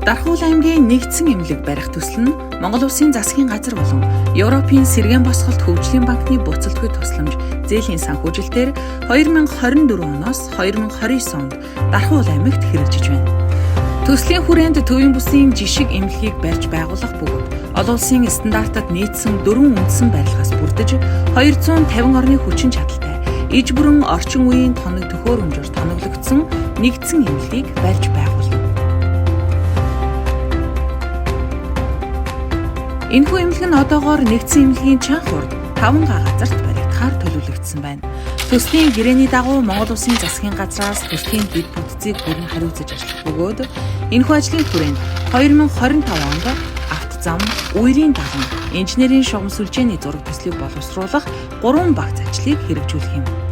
Дархуул аймгийн нэгдсэн эмнэлэг барих төсөл нь Монгол Улсын засгийн газар болон Европын Сэргээн босголт хөгжлийн банкны буцалтгүй тусламж зээлийн санхүүжилтээр 2024 оноос 2029 онд Дархуул аймагт хэрэгжиж байна. Төслийн хүрээнд төвийн бүсийн жишг эмнэлгийг барьж байгуулах бөгөөд олон улсын стандартад нийцсэн 4 үндсэн барилгаас бүрдэж 250 орны хүчин чадалтай иж бүрэн орчин үеийн тоног төхөөрөмжөөр тоноглогдсон нэгдсэн эмнэлгийг барьж байгуулна. Энэхүү эмнэлэг нь одоогоор нэгдсэн эмнэлгийн чанга урд 5 газарт баригдахаар төлөвлөгдсөн байна. Төслийн гэрээний дагуу Монгол Улсын засгийн газраас төслийн дэд бүтцийг бүрэн хариуцаж ажиллах бөгөөд энэхүү ажлын хүрээнд 2025 онд автозам, үерийн даган, инженерийн шугам сүлжээний зураг төслийг боловсруулах 3 багц ажлыг хэрэгжүүлэх юм.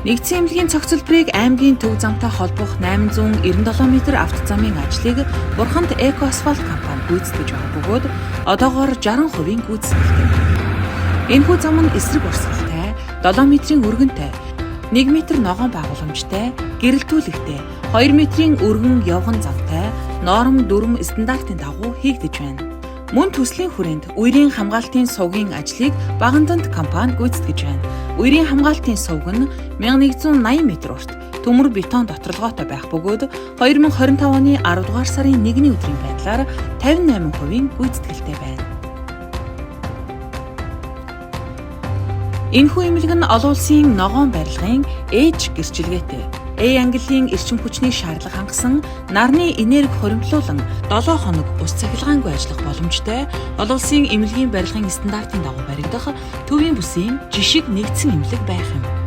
Нэгдсэн эмнэлгийн цогцлборыг аймгийн төв замтай холбох 897 м автозамын ажлыг Бурханд Эко Асфальт компани гүйцэтгэж байгаа бөгөөд одоогоор 60% гүйцэтгэлтэй. Энэхүү зам нь эсрэг урсгалтай, 7 м-ийн өргөнтэй, 1 м ногоон байгууламжтай, гэрэлтүүлэгтэй, 2 м-ийн өргөн явган завтай, норм 4 стандартын дагуу хийгдэж байна. Мөн төслийн хүрээнд үерийн хамгаалтын сувгийн ажлыг Багандант компани гүйцэтгэж байна. Үерийн хамгаалтын сувг нь 1180 м урт төмөр бетон доторлогоотой байх бөгөөд 2025 оны 10 дугаар сарын 1-ний өдрийн байдлаар 58% гүйцэтгэлтэй байна. Энэхүү эмнэлэг нь олон улсын ногоон барилгын ээж гэрчилгээтэй английн эрчим хүчний шаардлага хангасан нарны энерги хоримтлуулан 7 хоног ус цахилгаангүй ажиллах боломжтой олон улсын эмнэлгийн барилгын стандартын дагуу баригдах төвийн бүсийн жишг нэгдсэн эмнэлэг байх юм.